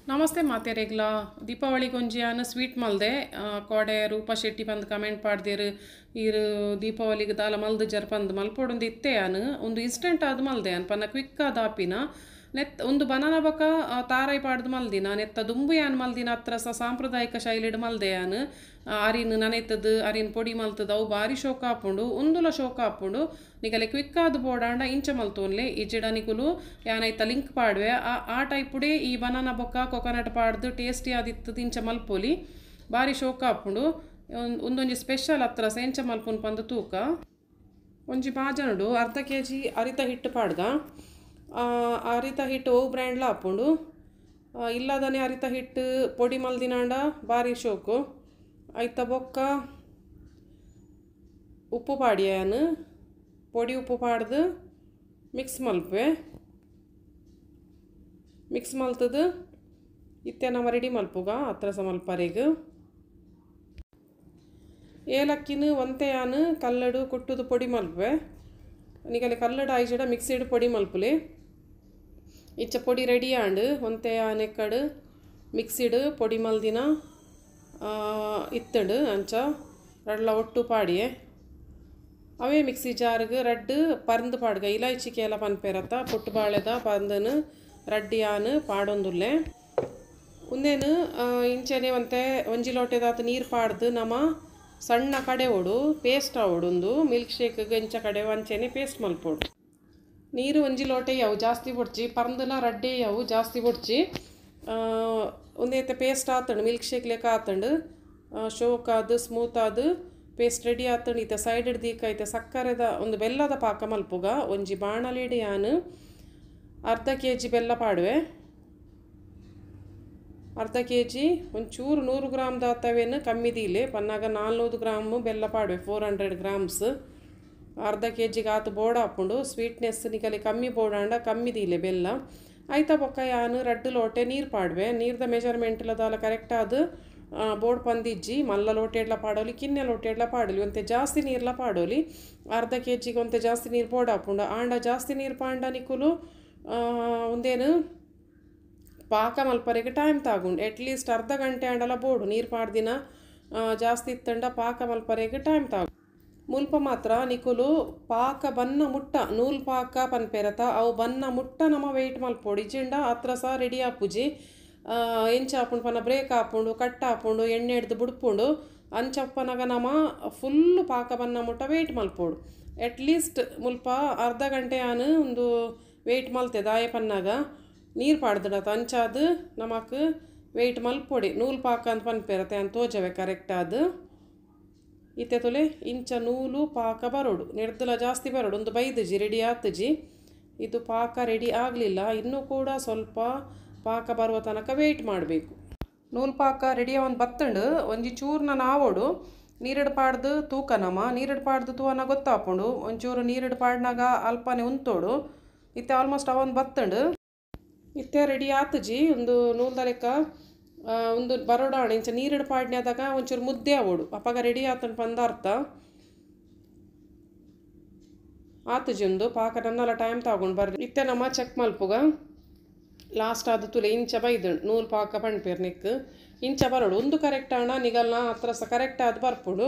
ನಮಸ್ತೆ ಮಾತೆರೆಗ್ಲ ದೀಪಾವಳಿಗೊಂಜಿ ಆನು ಸ್ವೀಟ್ ಮಲ್ದೆ ಕೋಡೆ ರೂಪಾ ಶೆಟ್ಟಿ ಬಂದು ಕಮೆಂಟ್ ಪಾಡ್ದೇರು ಇರು ದೀಪಾವಳಿಗೆ ದಾಲ ಮಲ್ದು ಜರ್ಪಂದು ಮಲ್ಪೊಡೊಂದು ಇತ್ತೆ ಆನು ಒಂದು ಇನ್ಸ್ಟೆಂಟ್ ಆದ ಮಲ್ದೆ ಅನ್ ಪನ್ನ ಕ್ವಿಕ್ ಆದ ಆಪಿನ ನೆತ್ ಒಂದು ಬನಾನ ಬಕ ತಾರಾಯಿ ಪಾಡ್ದು ಮಲ್ದಿನ ನೆತ್ತ ದುಂಬು ಯಾನ್ ಮಲ್ದಿನ ಹತ್ರ ಸಾಂಪ್ರದಾಯಿಕ ಶೈಲಿಡ್ ಮಲ್ದೆ ಆನು ಅರಿನ್ ನನೆತದು ಅರಿನ್ ಪೊಡಿ ಮಲ್ತದ ಅವು ಬಾರಿ ಶೋಕ ಹಾಪುಂಡು ಒಂದುಲ ಶೋಕ ಹಾಪುಂಡು ನಿಗಲೆ ಕ್ವಿಕ್ ಆದ ಬೋಡಾಂಡ ಇಂಚ ಮಲ್ತೋನ್ಲೆ ಈಜಿಡ ನಿಕುಲು ಯಾನೈತ ಲಿಂಕ್ ಪಾಡ್ವೆ ಆ ಟೈಪುಡೆ ಈ ಬನಾನ ಬೊಕ್ಕ ಕೊಕೊನಟ್ ಪಾಡ್ದು ಟೇಸ್ಟಿ ಆದಿತ್ತು ಇಂಚ ಮಲ್ಪೊಲಿ ಬಾರಿ ಶೋಕ ಹಾಪುಂಡು ಒಂದೊಂಜಿ ಸ್ಪೆಷಲ್ ಹತ್ರ ಸೆಂಚ ಮಲ್ಪುನ್ ಪಂದು ತೂಕ ಒಂಜಿ ಬಾಜನಡು ಅರ್ಧ kg ಅರಿತ ಹಿಟ್ಟು ಪಾಡ್ಗ ಅರಿತ ಹಿಟ್ಟು ಓ ಬ್ರ್ಯಾಂಡ್ಲ ಹಾಪುಂಡು ಇಲ್ಲದನೆ ಅರಿತ ಹಿಟ್ಟು ಪೊಡಿ ಮಲ್ದಿನಾಂಡ ಬಾರಿ ಶೋಕು ಐತ ಬೊಕ್ಕ ಉಪ್ಪು ಪಾಡ್ಯಾನು ಪೊಡಿ ಉಪ್ಪು ಪಾಡ್ದು ಮಿಕ್ಸ್ ಮಲ್ಪೆ ಮಿಕ್ಸ್ ಮಲ್ತದು ಇತ್ತೆ ನಮ್ಮ ರೆಡಿ ಮಲ್ಪುಗ ಹತ್ರ ಸ ಮಲ್ಪರೆಗ್ ಏಲಕ್ಕಿನ ಒಂತೆಯಾನು ಕಲ್ಲಡು ಕುಟ್ಟುದು ಪೊಡಿ ಮಲ್ಪೆ ನಿಗಲೆ ಕಲ್ಲಡು ಆಯ್ಜಡ ಮಿಕ್ಸಿಡ್ ಪೊಡಿ ಮಲ್ಪುಲೆ ಇಚ್ಚ ಪೊಡಿ ರೆಡಿ ಆಂಡು ಒಂತೆಯಾನೆಕ್ಕಡು ಮಿಕ್ಸಿಡ್ ಪೊಡಿ ಮಲ್ದಿನ ಇತ್ತಂಡು ಅಂಚ ರಡ್ಲ ಒಟ್ಟು ಪಾಡಿಯೆ ಅವೇ ಮಿಕ್ಸಿ ಜಾರ್ಗೆ ರಡ್ಡು ಪರ್ಂದು ಪಾಡ್ಗ ಇಲಾಯ್ಚಿ ಕೇಲ ಪನ್ಪೆರತ್ತ ಪುಟ್ಟು ಬಾಳೆದ ಪಂದನು ರಡ್ಡಿ ಆನು ಪಾಡೊಂದುಲ್ಲೆ ಉಂದೇನು ಇಂಚನೆ ಒಂತೆ ಒಂಜಿ ಲೋಟೆದಾತ ನೀರು ಪಾಡ್ದು ನಮ್ಮ ಸಣ್ಣ ಕಡೆ ಓಡು ಪೇಸ್ಟ್ ಆವೊಡೊಂದು ಮಿಲ್ಕ್ ಶೇಕ್ಗೆ ಇಂಚ ಕಡೆ ಅಂಚೆನೆ ಪೇಸ್ಟ್ ಮಲ್ಪೋಡು ನೀರು ಒಂಜಿ ಲೋಟೆ ಯಾವು ಜಾಸ್ತಿ ಬೊಡ್ಚಿ ಪರ್ಂದಲ ರಡ್ಡೆ ಯಾವು ಜಾಸ್ತಿ ಬೊಡ್ಚಿ ಒಂದೇತೆ ಪೇಸ್ಟ್ ಆತಂಡು ಮಿಲ್ಕ್ ಶೇಕ್ ಲೆಕ್ಕ ಆತಂಡು ಶೋಕ್ ಆದು ಸ್ಮೂತ್ ಆದು ಪೇಸ್ಟ್ ರೆಡಿ ಆತಂಡು ಈತ ಸೈಡ್ ಹಿಡ್ದೀಕ ಐತೆ ಸಕ್ಕರೆದ ಒಂದು ಬೆಲ್ಲದ ಪಾಕ ಮಲ್ಪುಗ ಒಂಜಿ ಬಾಣಲಿಡಿ ಯಾನು ಅರ್ಧ kg ಬೆಲ್ಲ ಪಾಡುವೆ ಅರ್ಧ kg ಒಂಚೂರು 100 ಗ್ರಾಮ್ ದಾತವೇನು ಕಮ್ಮಿ ದೀಲೆ ಪನ್ನಾಗ 400 ಗ್ರಾಮ್ ಬೆಲ್ಲ ಪಾಡುವೆ 400 ಗ್ರಾಮ್ಸ್ ಅರ್ಧ kg ಆತು ಬೋಡ ಹಾಪುಂಡು ಸ್ವೀಟ್ನೆಸ್ ನಿಕಲಿ ಕಮ್ಮಿ ಬೋಡಾಂಡ ಕಮ್ಮಿ ದೀಲೆ ಬೆಲ್ಲ ಐತ ಬೊಕ್ಕ ಯಾನು ರಡ್ಡು ಲೋಟೆ ನೀರು ಪಾಡುವೆ ನೀರ್ದ ಮೆಜರ್ಮೆಂಟ್ಲದಾಲ ಕರೆಕ್ಟ್ ಆದು ಬೋರ್ಡ್ ಪಂದಿಜ್ಜಿ ಮಲ್ಲ ಲೋಟೆಡ್ಲ ಪಾಡೋಲಿ ಕಿನ್ನೆ ಲೋಟೆಡ್ಲ ಪಾಡೋಲಿ ಒಂತೆ ಜಾಸ್ತಿ ನೀರ್ಲ ಪಾಡೋಲಿ ಅರ್ಧ kgಗೆ ಒಂತೆ ಜಾಸ್ತಿ ನೀರು ಬೋಡ ಹಾಪುಂಡು ಆಂಡ ಜಾಸ್ತಿ ನೀರು ಪಾಂಡ ನಿಕುಲು ಒಂದೇನು ಪಾಕ ಮಲ್ಪರೆಗೆ ಟೈಮ್ ತಾಗುಂಡು ಅಟ್ಲೀಸ್ಟ್ ಅರ್ಧ ಗಂಟೆ ಆಂಡಲ ಬೋಡು ನೀರು ಪಾಡ್ದಿನ ಜಾಸ್ತಿ ಇತ್ತಂಡ ಪಾಕ ಮಲ್ಪರೆಗೆ ಟೈಮ್ ತಾಗು ಮುಲ್ಪ ಮಾತ್ರ ನಿಕುಲು ಪಾಕ ಬನ್ನ ಮುಟ್ಟ ನೂಲ್ ಪಾಕ ಪನ್ಪೆರತ ಅವು ಬನ್ನ ಮುಟ್ಟ ನಮ್ಮ ವೆಯ್ಟ್ ಮಲ್ಪೋಡು ಇಜಿಂಡ ಹತ್ರ ಸಹ ರೆಡಿ ಆಪುಜಿ ಎಂಚ ಹಾಪುಂಡು ಪನ್ನ ಬ್ರೇಕ್ ಹಾಪುಂಡು ಕಟ್ ಹಾಪುಂಡು ಎಣ್ಣೆ ಹಿಡ್ದು ಬುಡ್ಪುಂಡು ಅಂಚಪ್ಪನಾಗ ನಮ್ಮ ಫುಲ್ಲು ಪಾಕ ಬನ್ನ ಮುಟ್ಟ ವೆಯ್ಟ್ ಮಲ್ಪೋಡು ಅಟ್ಲೀಸ್ಟ್ ಮುಲ್ಪ ಅರ್ಧ ಗಂಟೆ ಆನು ಒಂದು ವೆಯ್ಟ್ ಮಲ್ತೆ ದಾಯ ಪನ್ನಾಗ ನೀರು ಪಾಡ್ದಡತ ಅಂಚಾದು ನಮಕ್ ವೆಯ್ಟ್ ಮಲ್ಪೊಡಿ ನೂಲ್ ಪಾಕ ಅಂತ ಪನ್ಪೆರತೆ ಅಂತ ತೋಜವೆ ಕರೆಕ್ಟ್ ಆದು ಇತ್ತೆ ತೊಲೆ ಇಂಚ ನೂಲು ಪಾಕ ಬರೋಡು ನೆಡ್ದಲ ಜಾಸ್ತಿ ಬರೋಡು ಒಂದು ಬೈದಜಿ ರೆಡಿ ಆತಜಿ ಇದು ಪಾಕ ರೆಡಿ ಆಗಲಿಲ್ಲ ಇನ್ನೂ ಕೂಡ ಸ್ವಲ್ಪ ಪಾಕ ಬರುವ ತನಕ ವೆಯ್ಟ್ ಮಾಡಬೇಕು ನೂಲು ಪಾಕ ರೆಡಿ ಒಂದು ಬತ್ತಂಡು ಒಂಜಿ ಚೂರ್ನ ನಾವೋಡು ನೀರಿಡು ಪಾಡ್ದು ತೂಕ ನಮ ನೀರಿಡು ಪಾಡ್ದು ತೂವನ ಗೊತ್ತಾಪುಂಡು ಒಂಚೂರು ನೀರಿಡು ಪಾಡ್ನಾಗ ಅಲ್ಪನೆ ಉಂತೋಡು ಇತ್ತೆ ಆಲ್ಮೋಸ್ಟ್ ಅವೊಂದು ಬತ್ತಂಡು ಇತ್ತೆ ರೆಡಿ ಆತಜಿ ಒಂದು ನೂಲ್ದ ಲೆಕ್ಕ ಒಂದು ಬರೋಡಾಣ ಇಂಚ ನೀರಿಡು ಪಾಡ್ನ್ಯಾದಾಗ ಒಂಚೂರು ಮುದ್ದೆ ಆವೋಡು ಅಪ್ಪಾಗ ರೆಡಿ ಆತಂಡು ಪಂದ ಅರ್ಥ ಆತಜಿ ಒಂದು ಪಾಕ ನನ್ನಲ್ಲ ಟೈಮ್ ತಗೊಂಡು ಬರ್ರಿ ಇತ್ತೆ ನಮ್ಮ ಚೆಕ್ ಮಲ್ಪುಗ ಲಾಸ್ಟ್ ಆದ ತುಲೆ ಇಂಚ ಬೈದಂಡು ನೂಲು ಪಾಕ ಪಣ್ಪೇರ್ ನೆಕ್ ಇಂಚ ಬರೋಡು ಒಂದು ಕರೆಕ್ಟ್ ಆಣ ನಿಗಲ್ನ ಹತ್ರ ಸಹ ಕರೆಕ್ಟ್ ಆದ ಬರ್ಪುಡು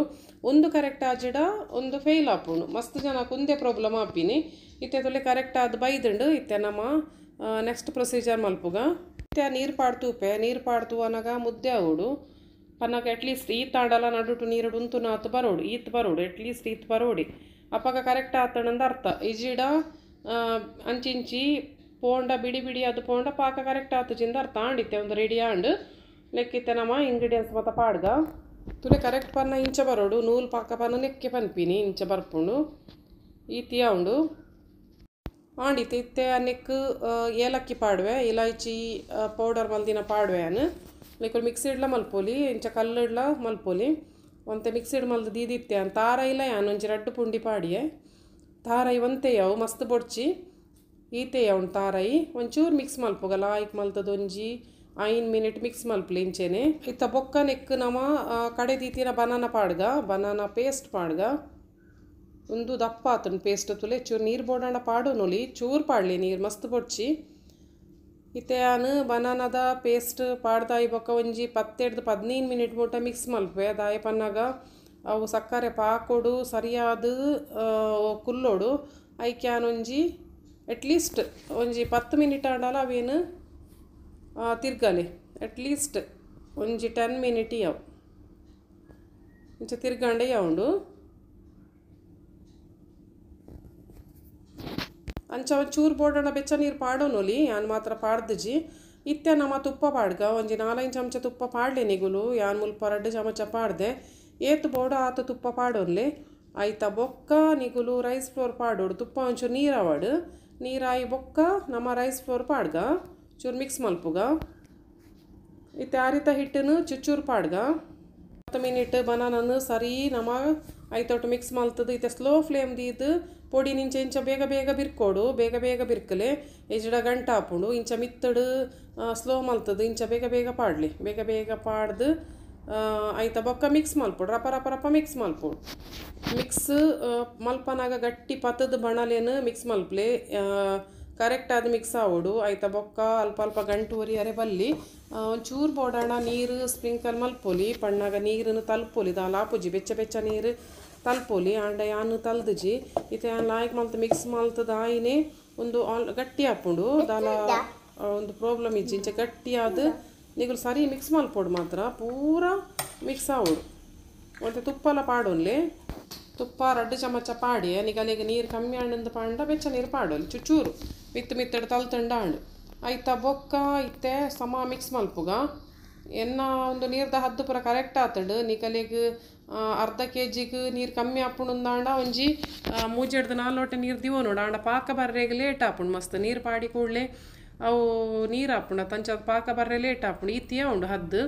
ಒಂದು ಕರೆಕ್ಟ್ ಆಜಿಡ ಒಂದು ಫೇಲ್ ಆಪುಂಡು ಮಸ್ತ್ ಜನ ಕುಂದೆ ಪ್ರಾಬ್ಲಮ್ ಆಪಿನಿ ಇತ್ತೆ ತುಲೆ ಕರೆಕ್ಟ್ ಆದ ಬೈದಂಡು ಇತ್ತೆ ನಮ್ಮ ನೆಕ್ಸ್ಟ್ ಪ್ರೊಸೀಜರ್ ಮಲ್ಪುಗ ಇತ್ತೆ ನೀರು ಪಾಡ್ತೂಪೆ ನೀರು ಪಾಡ್ತು ಅನಾಗ ಮುದ್ದೆ ಆವೋಡು ಪನ್ನಾಗ ಅಟ್ಲೀಸ್ಟ್ ಈತ್ ಆಡಲ್ಲ ನಡುಟು ನೀರು ಉಂತು ನಾತು ಬರೋಡು ಈತ್ ಬರೋಡು ಅಟ್ಲೀಸ್ಟ್ ಈತ್ ಬರೋಡಿ ಅಪ್ಪಾಗ ಕರೆಕ್ಟ್ ಆತಣಂದು ಅರ್ಥ ಇಜಿಡ ಅಂಚಿಂಚಿ ಪೋಂಡ ಬಿಡಿ ಬಿಡಿ ಅದು ಪೋಂಡ ಪಾಕ ಕರೆಕ್ಟ್ ಆತಜಿಂದ ಅರ್ಥ ಆಂಡಿತ್ತೆ ಒಂದು ರೆಡಿ ಆಂಡು ಲೆಕ್ಕಿತ್ತೆ ನಮ್ಮ ಇಂಗ್ರೀಡಿಯೆಂಟ್ಸ್ ಮತ್ತು ಪಾಡ್ಗ ತುಲೆ ಕರೆಕ್ಟ್ ಪನ್ನ ಇಂಚ ಬರೋಡು ನೂಲು ಪಾಕ ಪನ್ನ ನೆಕ್ಕೆ ಪನ್ಪಿನಿ ಇಂಚ ಬರ್ಪುಂಡು ಈತಿ ಉಂಡು ಆಂಡಿತ್ತೆ ಇತ್ತೆ ನೆಕ್ ಏಲಕ್ಕಿ ಪಾಡುವೆ ಇಲಾಯ್ಚಿ ಪೌಡರ್ ಮಲ್ದಿನ ಪಾಡುವೆ ಅನು ಲೆಕ್ಕ ಮಿಕ್ಸಿಡ್ಲ ಮಲ್ಪೋಲಿ ಇಂಚ ಕಲ್ಲಿಡ್ಲ ಮಲ್ಪೋಲಿ ಒಂತೆ ಮಿಕ್ಸಿಡ್ ಮಲ್ದು ದೀದಿತ್ತೆ ಅನ್ ತಾರ ಇಲ್ಲ ಯಾನು ಒಂಚಿ ರಡ್ಡು ಪುಂಡಿ ಪಾಡಿಯೆ ತಾರಾಯಿ ಒಂತೆ ಯಾವು ಮಸ್ತ್ ಬೊಡ್ಚಿ ಈತೆ ಉಂಡು ತಾರಾಯಿ ಒಂಚೂರು ಮಿಕ್ಸ್ ಮಲ್ಪುಗ ಲಾಯ್ಕ್ ಮಲ್ತದ ಒಂಜಿ 5 ಮಿನಿಟ್ ಮಿಕ್ಸ್ ಮಲ್ಪಲಿ ಇಂಚೆನೆ ಇತ್ತ ಬೊಕ್ಕ ನೆಕ್ ನಮ್ಮ ಕಡೆ ದೀತಿನ ಬನಾನ ಪಾಡ್ಗ ಬನಾನ ಪೇಸ್ಟ್ ಪಾಡ್ಗ ಒಂದು ದಪ್ಪ ಆತನ ಪೇಸ್ಟ್ ತುಲೆ ಚೂರು ನೀರು ಬೋಡಾಂಡ ಪಾಡು ನೋಲಿ ಚೂರು ಪಾಡಲಿ ನೀರು ಮಸ್ತ್ ಬೊಡ್ಚಿ ಇತೆಯಾನು ಬನಾನದ ಪೇಸ್ಟ್ ಪಾಡ್ದಾಯಿ ಬೊಕ್ಕ ಒಂಜಿ 10-15 ಮಿನಿಟ್ ಮುಟ ಮಿಕ್ಸ್ ಮಲ್ಪೆ ದಾಯ ಪನ್ನಾಗ ಅವು ಸಕ್ಕರೆ ಪಾಕೊಡು ಸರಿಯಾದ ಕುಲ್ಲೋಡು ಐಕ್ಯಾನೊಂಜಿ ಅಟ್ಲೀಸ್ಟ್ ಒಂಜಿ 10 ಮಿನಿಟ್ ಆಡಲ ಅವೇನು ತಿರ್ಗಲೆ ಅಟ್ಲೀಸ್ಟ್ ಒಂಜಿ 10 ಮಿನಿಟ್ ಯಾವು ಇಂಚ ತಿರ್ಗಂಡೆ ಯಾವುದು ಅಂಚ ಒಂಚೂರು ಬೋಡಣ ಬೆಚ್ಚ ನೀರು ಪಾಡೋನೊಲಿ ಯಾನ್ ಮಾತ್ರ ಪಾಡ್ದಜಿ ಇತ್ತೆ ನಮ್ಮ ತುಪ್ಪ ಪಾಡ್ಗ ಒಂಜಿ 4-5 ಚಮಚ ತುಪ್ಪ ಪಾಡ್ಲೆ ನಿಗುಲು ಯಾನ್ ಮುಲ್ಪ 2 ಚಮಚ ಪಾಡ್ದೆ ಏತು ಬೋಡ ಆತು ತುಪ್ಪ ಪಾಡೋನ್ಲೆ ಆಯ್ತಾ ಬೊಕ್ಕ ನಿಗುಲು ರೈಸ್ ಫ್ಲೋರ್ ಪಾಡೋಡು ತುಪ್ಪ ಒಂಚೂರು ನೀರಾವಾಡು ನೀರಾಯಿ ಬೊಕ್ಕ ನಮ್ಮ ರೈಸ್ ಫ್ಲೋರ್ ಪಾಡ್ಗ ಚೂರು ಮಿಕ್ಸ್ ಮಲ್ಪುಗ ಇತ್ತೆ ಆರಿತ ಹಿಟ್ಟನ್ನು ಚೂರು ಪಾಡ್ಗ 10 ಮಿನಿಟ್ ಬನಾನನ್ನು ಸರಿ ನಮ್ಮ ಐತೊಟ್ಟು ಮಿಕ್ಸ್ ಮಲ್ತದು ಇತ್ತೆ ಸ್ಲೋ ಫ್ಲೇಮ್ ದೀದು ಪೊಡಿ ನಿಂಚ ಇಂಚ ಬೇಗ ಬೇಗ ಬಿರ್ಕೋಡು ಬೇಗ ಬೇಗ ಬಿರ್ಕಲೆ ಎಜಡ ಗಂಟೆ ಹಾಪುಂಡು ಇಂಚ ಮಿತ್ತಡು ಸ್ಲೋ ಮಲ್ತದು ಇಂಚ ಬೇಗ ಬೇಗ ಪಾಡ್ಲಿ ಬೇಗ ಬೇಗ ಪಾಡ್ದು ಐತ ಬೊಕ್ಕ ಮಿಕ್ಸ್ ಮಲ್ಪೋಡು ರಪ ರಪ ರಪ ಮಿಕ್ಸ್ ಮಲ್ಪೋಡು ಮಿಕ್ಸ್ ಮಲ್ಪನಾಗ ಗಟ್ಟಿ ಪತದ ಬಣಲೇನು ಮಿಕ್ಸ್ ಮಲ್ಪ್ಲೆ ಕರೆಕ್ಟ್ ಆದ ಮಿಕ್ಸ್ ಆವೋಡು ಐತ ಬೊಕ್ಕ ಅಲ್ಪ ಅಲ್ಪ ಗಂಟುವರಿ ಅರೆ ಬಲ್ಲಿ ಒಂಚೂರು ಬೋಡಾಣ ನೀರು ಸ್ಪ್ರಿಂಕಲ್ ಮಲ್ಪೊಲಿ ಪಣ್ಣಾಗ ನೀರನ್ನು ತಲ್ಪೊಲಿ ಲಾಪುಜಿ ಬೆಚ್ಚ ಬೆಚ್ಚ ನೀರು ತಲ್ಪೊಲಿ ಆಂಡ ಯಾನು ತಲ್ದಜಿ ಇತ್ತೆ ಯಾನ್ ಲಾಯ್ಕ್ ಮಲ್ತು ಮಿಕ್ಸ್ ಮಲ್ತದ ಆಯಿನೇ ಒಂದು ಗಟ್ಟಿ ಹಾಪುಂಡು ದಾಲ ಒಂದು ಪ್ರಾಬ್ಲಮ್ ಇಜ್ಜಿ ಇಂಚ ಗಟ್ಟಿಯಾದ ನಿಗುಲು ಸರಿ ಮಿಕ್ಸ್ ಮಲ್ಪೋಡು ಮಾತ್ರ ಪೂರ ಮಿಕ್ಸ್ ಆವೋಡು ಮತ್ತು ತುಪ್ಪಲ ಪಾಡೋನ್ಲೆ ತುಪ್ಪ 2 ಚಮಚ ಪಾಡಿ ನಿಗಲಿಗೆ ನೀರು ಕಮ್ಮಿ ಆಂಡಂದು ಪಾಂಡ ಬೆಚ್ಚ ನೀರು ಪಾಡೋಲಿ ಚೂರು ಮಿತ್ತಡು ತಲ್ತಂಡ ಆಂಡು ಐತ ಬೊಕ್ಕ ಇತ್ತೆ ಸಮ ಮಿಕ್ಸ್ ಮಲ್ಪುಗ ಎನ್ನ ಒಂದು ನೀರ್ದ ಹದ್ದು ಪೂರ ಕರೆಕ್ಟ್ ಆತಂಡು ನಿಕಲಿಗೆ ಅರ್ಧ kg ನೀರು ಕಮ್ಮಿ ಆಪುಂಡು ಒಂಜಿ 3-4 ಲೋಟ ನೀರು ದಿವೋ ನೋಡು ಆಂಡ ಪಾಕ ಬರ್ರೆಗೆ ಲೇಟ್ ಆಪುಂಡು ಮಸ್ತ್ ನೀರು ಪಾಡಿ ಕೂಡಲೇ ಅವು ನೀರು ಆಪುಂಡು ತಂಚದ ಪಾಕ ಬರ್ರೆ ಲೇಟ್ ಆಪುಂಡು ಇತ್ತಿಯ ಉಂಡು ಹದ್ದು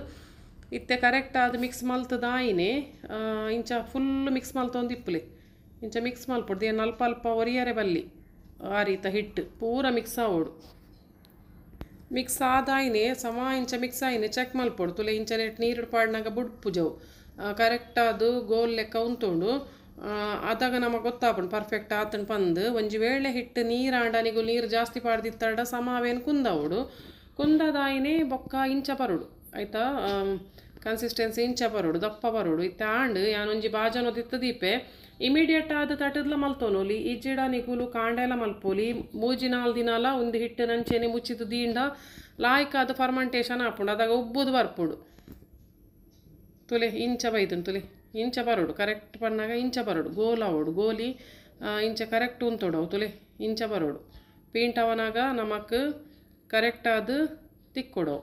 ಇತ್ತೆ ಕರೆಕ್ಟ್ ಆದ ಮಿಕ್ಸ್ ಮಲ್ತದಾಯಿನೇ ಇಂಚ ಫುಲ್ ಮಿಕ್ಸ್ ಮಲ್ತೊಂದು ಇಪ್ಪಲೆ ಇಂಚ ಮಿಕ್ಸ್ ಮಲ್ಪೊಡ್ದು ಏನು ಅಲ್ಪ ಅಲ್ಪ ಒರಿಯರೆ ಬಲ್ಲಿ ಆ ರೀತ ಹಿಟ್ಟು ಪೂರ ಮಿಕ್ಸ್ ಆವೋಡು ಮಿಕ್ಸ್ ಆದಾಯಿನೇ ಸಮ ಇಂಚ ಮಿಕ್ಸ್ ಆಯಿನೇ ಚೆಕ್ ಮಲ್ಪೊಡು ತುಲೆ ಇಂಚ ನೆಟ್ ನೀರು ಪಾಡ್ನಾಗ ಬುಡ್ಪುಜವು ಕರೆಕ್ಟ್ ಅದು ಗೋಲ್ ಲೆಕ್ಕ ಉಂತುಂಡು ಅದಾಗ ನಮಗೆ ಗೊತ್ತಾಪುಂಡು ಪರ್ಫೆಕ್ಟ್ ಆತಂಡು ಪಂದು ಒಂಜಿ ವೇಳೆ ಹಿಟ್ಟು ನೀರು ಆಂಡನಿಗೂ ನೀರು ಜಾಸ್ತಿ ಪಾಡ್ದಿತ್ತಾಡ ಸಮಾವೇನು ಕುಂದವೋಡು ಕುಂದದಾಯಿನೇ ಬೊಕ್ಕ ಇಂಚ ಪರುಡು ಆಯ್ತಾ ಕನ್ಸಿಸ್ಟೆನ್ಸಿ ಇಂಚ ಬರೋಡು ದಪ್ಪ ಬರೋಡು ಇತ್ತೆ ಆಂಡು ಯಾನೊಂಜಿ ಬಾಜನೋದಿತ್ತು ದೀಪೆ ಇಮಿಡಿಯೇಟ್ ಆದ ತಟದ್ಲ ಮಲ್ತೋನೋಲಿ ಇಜ್ಜಿಡ ನಿಗುಲು ಕಾಂಡೆಲ್ಲ ಮಲ್ಪೋಲಿ 3-4 ದಿನಾಲ ಒಂದು ಹಿಟ್ಟು ನಂಚೆನೆ ಮುಚ್ಚಿದು ದೀಂಡ ಲಾಯ್ಕಾದ ಫರ್ಮೆಂಟೇಷನ್ ಆಪುಂಡು ಅದಾಗ ಉಬ್ಬುದು ಬರ್ಪುಡು ತುಲೆ ಇಂಚ ಬೈತುಂಡು ತುಲೆ ಇಂಚ ಬರೋಡು ಕರೆಕ್ಟ್ ಪಣ್ಣಾಗ ಇಂಚ ಬರೋಡು ಗೋಲ್ ಆವೋಡು ಗೋಲಿ ಇಂಚ ಕರೆಕ್ಟ್ ಉಂತೋಡವು ತುಲೆ ಇಂಚ ಬರೋಡು ಪೀಂಟವನಾಗ ನಮಕ್ ಕರೆಕ್ಟ್ ಆದ ತಿಕ್ಕೊಡವು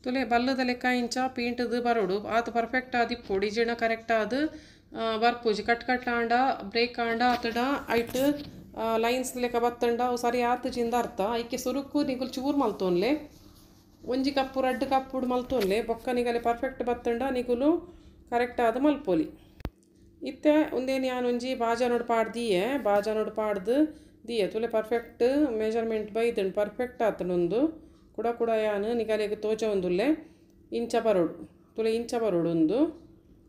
ತುಲೆ ಬಲ್ಲದ ಲೆಕ್ಕ ಇಂಚ ಪೀಂಟದು ಬರೋಡು ಆತು ಪರ್ಫೆಕ್ಟ್ ಆದಿಪ್ಪೋಡು ಇಜಿಣ ಕರೆಕ್ಟ್ ಆದ ಬರ್ಪುಜಿ ಕಟ್ ಆಂಡ ಬ್ರೇಕ್ ಆಂಡ ಆತಡ ಐಟ್ ಲೈನ್ಸ್ ಲೆಕ್ಕ ಬತ್ತಂಡ ಅವು ಸರಿ ಆತಜಿಂದ ಅರ್ಥ ಐಕೆ ಸುರುಕು ನಿಗುಲು ಚೂರು ಮಲ್ತೋನ್ಲೆ ಒಂಜಿ ಕಪ್ಪು 2 ಕಪ್ಪುಡು ಮಲ್ತೋನ್ಲೆ ಬೊಕ್ಕ ನಿಗಲೆ ಪರ್ಫೆಕ್ಟ್ ಬತ್ತಂಡ ನಿಗುಲು ಕರೆಕ್ಟ್ ಆದ ಮಲ್ಪೋಲಿ ಇತ್ತೆ ಒಂದೇನು ಯಾನೊಂಜಿ ಬಾಜನೋಡು ಪಾಡ್ದು ದಿಯೆ ತುಲೆ ಪರ್ಫೆಕ್ಟ್ ಮೆಜರ್ಮೆಂಟ್ ಬೈದಂಡು ಪರ್ಫೆಕ್ಟ್ ಆತನೊಂದು ಕೂಡ ಯಾನು ನಿಗಲೆಗೆ ತೋಚ ಒಂದುಲ್ಲೆ ಇಂಚ ಬರೋಡು ತುಲೆ ಇಂಚ ಬರೋಡು ಒಂದು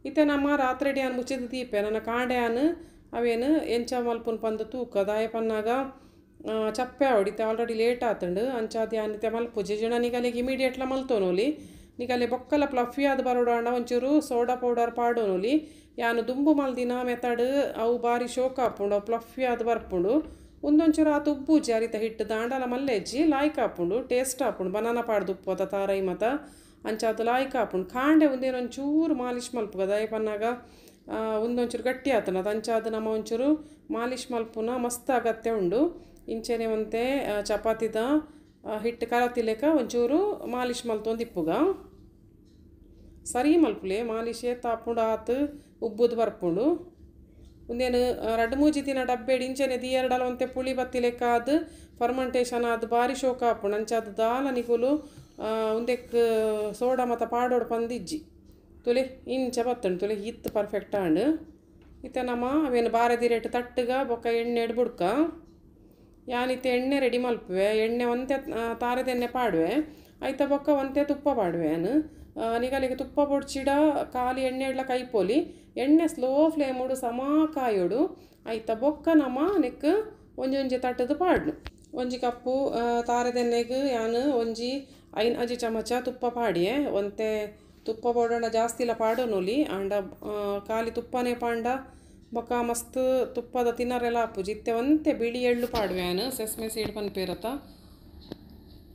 ಇತ್ತೆ ನಮ್ಮ ರಾತ್ರಿ ಯಾನು ಮುಚ್ಚಿದ ದೀಪೆ ನನ್ನ ಕಾಂಡೆ ಯಾನು ಅವೇನು ಎಂಚ ಮಲ್ಪುನ್ ಪಂದು ತೂಕ ದಾಯ ಪನ್ನಾಗ ಚಪ್ಪೆ ಆವಡಿತ್ತೆ ಆಲ್ರೆಡಿ ಲೇಟ್ ಆತಂಡು ಅಂಚಾದ ಯಾನಿತ್ತೆ ಮಲ್ಪುಜಿ ಜಿಣ ನಿಗಲಿಗೆ ಇಮಿಡಿಯೇಟ್ಲ ಮಲ್ತೋನೋಲಿ ನಿಗಲೆ ಬೊಕ್ಕಲ ಪ್ಲಫಿ ಆದ ಬರೋಡು ಆಂಡ ಒಂಚೂರು ಸೋಡಾ ಪೌಡರ್ ಪಾಡೋನೋಲಿ ಯಾನು ದುಂಬು ಮಲ್ದಿನ ಮೆಥಡ್ ಅವು ಬಾರಿ ಶೋಕ ಹಾಪುಂಡು ಅವು ಪ್ಲಫಿ ಆದ ಬರ್ಪುಂಡು ಒಂದೊಂಚೂರು ಆತು ಉಬ್ಬುಜಿ ಅರಿತ ಹಿಟ್ಟು ದಾಂಡಲ ಮಲ್ಲೆಜ್ಜಿ ಲಾಯ್ಕ್ ಹಾಪುಂಡು ಟೇಸ್ಟ್ ಹಾಪುಂಡು ಬನಾನ ಪಾಡ್ದು ಉಪ್ಪು ಅದ ತಾರೈ ಮತ ಅಂಚಾತು ಲಾಯ್ಕ್ ಹಾಪುಂಡು ಕಾಂಡೆ ಒಂದೇನೊಂಚೂರು ಮಾಲಿಶ್ ಮಲ್ಪುಗ ದಾಯ ಪನ್ನಾಗ ಒಂದೊಂಚೂರು ಗಟ್ಟಿ ಆತನ ಅದು ಅಂಚಾದ ನಮ್ಮ ಒಂಚೂರು ಮಾಲಿಶ್ ಮಲ್ಪುನ ಮಸ್ತ್ ಅಗತ್ಯ ಉಂಡು ಇಂಚೆನೆ ಒಂತೆ ಚಪಾತಿದ ಹಿಟ್ಟು ಕರತಿ ಲೆಕ್ಕ ಒಂಚೂರು ಮಾಲಿಶ್ ಮಲ್ತೊಂದು ಇಪ್ಪುಗ ಸರಿ ಮಲ್ಪುಲೆ ಮಾಲಿಶೇ ತಾಪುಂಡು ಆತು ಉಬ್ಬುದು ಬರ್ಪುಂಡು ಒಂದೇನು 2-3 ದಿನ ಡಬ್ಬೆಡಿ ಇಂಚೆನೆ ದಿಯರ್ಡಲ ಒಂತೆ ಪುಳಿ ಬತ್ತಿ ಲೆಕ್ಕ ಅದು ಫರ್ಮೆಂಟೇಷನ್ ಅದು ಬಾರಿ ಶೋಕ ಹಾಪುಂಡು ಅಂಚಾದ ದಾಲ ನಿಗುಲು ಒಂದೆಕ್ ಸೋಡಾ ಮತ್ತು ಪಾಡೋಡು ಪಂದಿಜ್ಜಿ ತುಲೆ ಇಂಚ ಬತ್ತಂಡು ತುಲೆ ಇತ್ತು ಪರ್ಫೆಕ್ಟ್ ಆಂಡು ಇತ್ತೆ ನಮ್ಮ ಅವೇನು ಬಾರದಿ ರೇಟ್ ತಟ್ಟಗ ಬೊಕ್ಕ ಎಣ್ಣೆ ಬುಡ್ಕ ಯಾನಿತ್ತೆ ಎಣ್ಣೆ ರೆಡಿ ಮಲ್ಪುವೆ ಎಣ್ಣೆ ಒಂತೆ ತಾರದ ಎಣ್ಣೆ ಪಾಡುವೆ ಐತ ಬೊಕ್ಕ ಒಂತೆ ತುಪ್ಪ ಪಾಡುವೆ ನಾನು ನಿಗಲಿಗೆ ತುಪ್ಪ ಬೊಡ್ಚಿಡ ಖಾಲಿ ಎಣ್ಣೆ ಇಡ್ಲ ಕೈಪೋಲಿ ಎಣ್ಣೆ ಸ್ಲೋ ಫ್ಲೇಮೋಡು ಸಮ ಕಾಯೋಡು ಐತ ಬೊಕ್ಕ ನಮ್ಮ ನೆಕ್ ಒಂಜೊಂಜಿ ತಟ್ಟದು ಪಾಡ್ನು ಒಂಜಿ ಕಪ್ಪು ತಾರೆದೆಣ್ಣೆಗೆ ಯಾನು ಒಂಜಿ 5 ಚಮಚ ತುಪ್ಪ ಪಾಡಿಯೆ ಒಂತೆ ತುಪ್ಪ ಬೋಡಂಡ ಜಾಸ್ತಿ ಇಲ್ಲ ಪಾಡೋನೊಲಿ ಅಂಡ ಖಾಲಿ ತುಪ್ಪನೇ ಪಾಂಡ ಬೊಕ್ಕ ಮಸ್ತ್ ತುಪ್ಪದ ತಿನ್ನರೆಲ್ಲ ಆಪುಜಿ ಇತ್ತೆ ಒಂತೆ ಬಿಳಿ ಎಳ್ಳು ಪಾಡುವೆನು ಸೆಸ್ಮೆ ಸೀಡ್ ಪನ್ಪೇರತ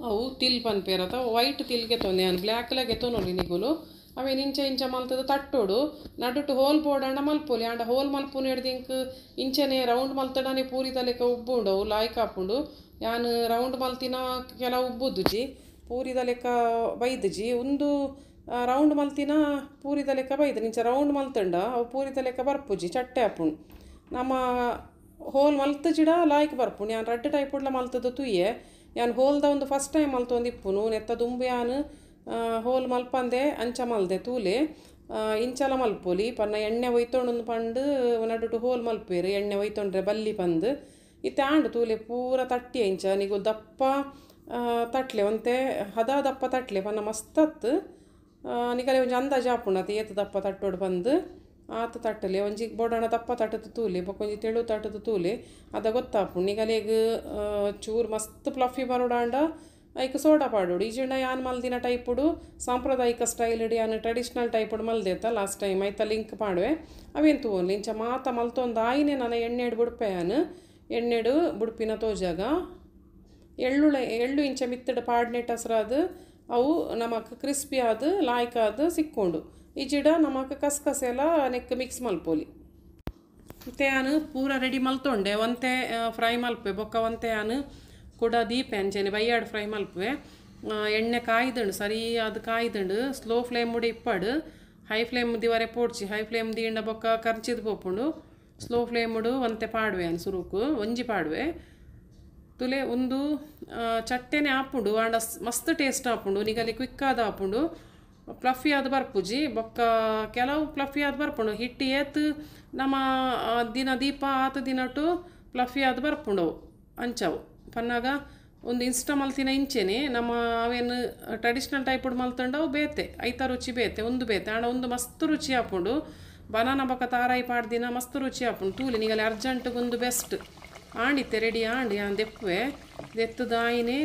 ಅವು ತಿಲ್ ಪನ್ಪೇರತ ವೈಟ್ ತಿಲ್ಗೆ ತೊಂದೆ ನಾನು ಬ್ಲ್ಯಾಕ್ಲಾಗೆ ತೊನೊಲಿ ನಿಗುಲು ಅವೇನು ಇಂಚ ಮಲ್ತದ ತಟ್ಟೋಡು ನಡುಟು ಹೋಲ್ ಬೋಡಂಡ ಮಲ್ಪೊಲಿ ಅಂಡ ಹೋಲ್ ಮಲ್ಪುನು ಹಿಡ್ದಿಂಕ್ ಇಂಚನೆ ರೌಂಡ್ ಮಲ್ತಡನೆ ಪೂರಿ ತಲೆಕ ಉಬ್ಬುಂಡವು ಲಾಯ್ಕ್ ಹಾಪುಂಡು ಯಾನು ರೌಂಡ್ ಮಲ್ತಿನ ಕೆಲ ಉಬ್ಬುದುಜಿ ಪೂರಿದ ಲೆಕ್ಕ ಬೈದುಜಿ ಒಂದು ರೌಂಡ್ ಮಲ್ತಿನ ಪೂರಿದ ಲೆಕ್ಕ ಬೈದು ನಿಂಚ ರೌಂಡ್ ಮಲ್ತಂಡ ಅವು ಪೂರಿದ ಲೆಕ್ಕ ಬರ್ಪುಜಿ ಚಟ್ಟೆ ಹಾಪುಂಡು ನಮ್ಮ ಹೋಲ್ ಮಲ್ತ ಜಿಡ ಲಾಯ್ಕ್ ಬರ್ಪುಂಡು ಯಾನು ರಡ್ಡು ಟೈಪ್ ಉಡ್ಲ ಮಲ್ತದ ತುಯ್ಯೆ ಯಾನು ಹೋಲ್ದ ಒಂದು ಫಸ್ಟ್ ಟೈಮ್ ಮಲ್ತೊಂದು ಇಪ್ಪುನು ನೆತ್ತ ದುಂಬು ಯಾನು ಹೋಲ್ ಮಲ್ಪಂದೆ ಅಂಚ ಮಲ್ದೆ ತೂಲೆ ಇಂಚಲ ಮಲ್ಪೊಲಿ ಪನ್ನ ಎಣ್ಣೆ ಒಯ್ತೊಂಡು ಪಂಡು ನಡುಟು ಹೋಲ್ ಮಲ್ಪೇರು ಎಣ್ಣೆ ಒಯ್ತೊಂಡ್ರೆ ಬಲ್ಲಿ ಪಂದು ಇತ್ತೆ ಆಂಡು ತೂಲೆ ಪೂರ ತಟ್ಟಿ ಇಂಚ ನಿಗು ದಪ್ಪ ತಟ್ಲೆ ಒಂತೆ ಹದ ದಪ್ಪ ತಟ್ಲೆ ಪನ್ನ ಮಸ್ತತ್ತು ನಿಗಲೆ ಒಂಜಿ ಅಂದಾಜು ಆಪುಂಡು ಅದು ಏತು ದಪ್ಪ ತಟ್ಟೋಡು ಬಂದು ಆತ ತಟ್ಟಲೆ ಒಂಜಿ ಬೋಡಣ ದಪ್ಪ ತಟ್ಟದು ತೂಲೆ ಬೊಕೊಂಜಿ ತೆಳು ತಟ್ಟದು ತೂಲೆ ಅದ ಗೊತ್ತಾಪುಂಡು ನಿಗಲೆಗ್ ಚೂರು ಮಸ್ತ್ ಪ್ಲಫಿ ಬರೋಡಾಂಡ ಐಕ್ ಸೋಡಾ ಪಾಡೋಡು ಈಜಿಂಡ ಯಾನ್ ಮಲ್ದಿನ ಟೈಪುಡು ಸಾಂಪ್ರದಾಯಿಕ ಸ್ಟೈಲ್ ಯಾನು ಟ್ರೆಡಿಷ್ನಲ್ ಟೈಪುಡು ಮಲ್ದೇತ ಲಾಸ್ಟ್ ಟೈಮ್ ಐತ ಲಿಂಕ್ ಮಾಡುವೆ ಅವೇನು ತೂನ್ಲಿ ಇಂಚ ಮಾತ ಮಲ್ತೊಂದು ಆಯಿನೇ ನಾನು ಎಣ್ಣೆಡು ಬುಡ್ಪೆ ಯಾನು ಎಣ್ಣೆಡು ಬುಡ್ಪಿನ ತೋಜಾಗ ಎಳ್ಳು ಇಂಚ ಮಿತ್ತಡು ಪಾಡ್ನೆಟ್ ಹಸ್ರಾದು ಅವು ನಮಕ್ ಕ್ರಿಸ್ಪಿ ಆದು ಲಾಯ್ಕ್ ಆದು ಸಿಕ್ಕೊಂಡು ಈಜಿಡ ನಮಕ್ ಕಸ್ಕಸೆ ಎಲ್ಲ ನೆಕ್ ಮಿಕ್ಸ್ ಮಲ್ಪೋಲಿ ಮತ್ತೆ ಯಾನು ಪೂರ ರೆಡಿ ಮಲ್ತೊಂಡೆ ಒಂತೆ ಫ್ರೈ ಮಲ್ಪೆ ಬೊಕ್ಕ ಒಂತೆ ಯಾನು ಕೂಡ ದೀಪ ಅಂಚೆನೆ ಬೈಯಾಡು ಫ್ರೈ ಮಲ್ಪುವೆ ಎಣ್ಣೆ ಕಾಯ್ದಂಡು ಸರಿ ಅದು ಕಾಯ್ದಂಡು ಸ್ಲೋ ಫ್ಲೇಮ್ ಮುಡಿ ಇಪ್ಪಡು ಹೈ ಫ್ಲೇಮ್ ದಿವರೆ ಪೋಡ್ಚಿ ಹೈ ಫ್ಲೇಮ್ ದಿಂಡ ಬೊಕ್ಕ ಕರ್ಚಿದು ಪೋಪುಂಡು ಸ್ಲೋ ಫ್ಲೇಮ್ ಮುಡು ಒಂತೆ ಪಾಡುವೆ ಅನ್ ಸುರುಕು ಒಂಜಿ ಪಾಡುವೆ ತುಲೆ ಒಂದು ಚಟ್ಟೆನೆ ಆಪುಂಡು ಆಂಡ ಮಸ್ತ್ ಟೇಸ್ಟ್ ಆಪುಂಡು ನಿಗಲಿ ಕ್ವಿಕ್ ಆದ ಆಪುಂಡು ಪ್ಲಫಿ ಆದ ಬರ್ಪುಜಿ ಬೊಕ್ಕ ಕೆಲವು ಪ್ಲಫಿ ಆದ ಬರ್ಪುಂಡು ಹಿಟ್ಟು ಏತು ನಮ್ಮ ದಿನ ದೀಪ ಆತ ದಿನಟು ಪ್ಲಫಿ ಆದ ಬರ್ಪುಂಡು ಅಂಚವು ಪನ್ನಾಗ ಒಂದು ಇನ್ಸ್ಟ ಮಲ್ತಿನ ಇಂಚೆನೆ ನಮ್ಮ ಅವೇನು ಟ್ರೆಡಿಷ್ನಲ್ ಟೈಪುಡು ಮಲ್ತಂಡವು ಬೇತೆ ಐತ ರುಚಿ ಬೇತೆ ಒಂದು ಬೇತೆ ಆಂಡ ಒಂದು ಮಸ್ತ್ ರುಚಿ ಆಪುಂಡು ಬನಾನ ಬೊಕ್ಕ ತಾರಾಯಿ ಪಾಡ್ದಿನ ಮಸ್ತ್ ರುಚಿ ಆಪುಂಡು ತೂಲಿ ನಿಗಲಿ ಅರ್ಜೆಂಟ್ಗೊಂದು ಬೆಸ್ಟ್ ಆಂಡಿತ್ತೆ ರೆಡಿ ಆಂಡಿ ಆನ್ ದೆಪ್ಪುವೆ ದೆತ್ತದ ಆಯಿನೇ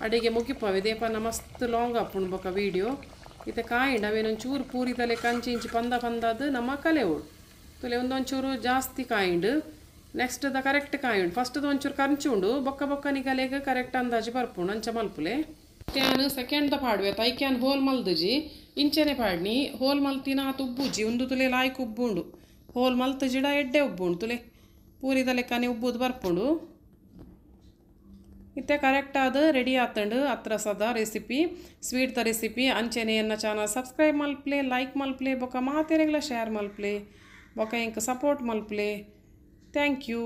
ಅಡಿಗೆ ಮುಗಿಪವೆ ದೇಪನ ಮಸ್ತ್ ಲಾಂಗ್ ಆಪುಂಡು ಬೊಕ್ಕ ವೀಡಿಯೋ ಇತ್ತೆ ಕಾಯಿಂಡು ಅವೇನೊಂದು ಚೂರು ಪೂರಿದಲೆ ಕಂಚಿ ಇಂಚಿ ಪಂದದು ನಮ್ಮ ಕಲೆವುಡು ತುಲೆ ಒಂದೊಂಚೂರು ಜಾಸ್ತಿ ಕಾಯಿಂಡು ನೆಕ್ಸ್ಟ್ ದ ಕರೆಕ್ಟ್ ಕಾಯುಂಡು ಫಸ್ಟ್ ಒಂಚೂರು ಕಂಚುಂಡು ಬೊಕ್ಕ ನಿಗಲೆಗೆ ಕರೆಕ್ಟ್ ಅಂದಾಜು ಬರ್ಪುಂಡು ಅಂಚ ಮಲ್ಪುಲೆ ನಾನು ಸೆಕೆಂಡ್ ದ ಪಾಡುವೆ ತೈಕ್ಯಾನ್ ಹೋಲ್ ಮಲ್ದುಜಿ ಇಂಚೆನೆ ಪಾಡ್ನಿ ಹೋಲ್ ಮಲ್ತಿನ ಆತ ಉಬ್ಬುಜಿ ಒಂದು ತುಲೆ ಲಾಯ್ಕ್ ಉಬ್ಬುಂಡು ಹೋಲ್ ಮಲ್ತು ಜಿಡ ಎಡ್ಡೆ ಉಬ್ಬುಂಡು ತುಲೆ ಪೂರಿದ ಲೆಕ್ಕನೆ ಉಬ್ಬುದು ಬರ್ಪುಂಡು ಇತ್ತೆ ಕರೆಕ್ಟ್ ಆದ ರೆಡಿ ಆತಂಡು ಹತ್ರ ಸದ ರೆಸಿಪಿ ಸ್ವೀಟ್ ದ ರೆಸಿಪಿ ಅಂಚೆನೆ ಎನ್ನ ಚಾನಲ್ ಸಬ್ಸ್ಕ್ರೈಬ್ ಮಲ್ಪ್ಲೆ ಲೈಕ್ ಮಲ್ಪ್ಲೆ ಬೊಕ್ಕ ಮಾತೆರೆಗ್ಲ ಶೇರ್ ಮಲ್ಪ್ಲೆ ಬೊಕ್ಕ ಇಂಕ ಸಪೋರ್ಟ್ ಮಲ್ಪ್ಲೆ ಥ್ಯಾಂಕ್ ಯು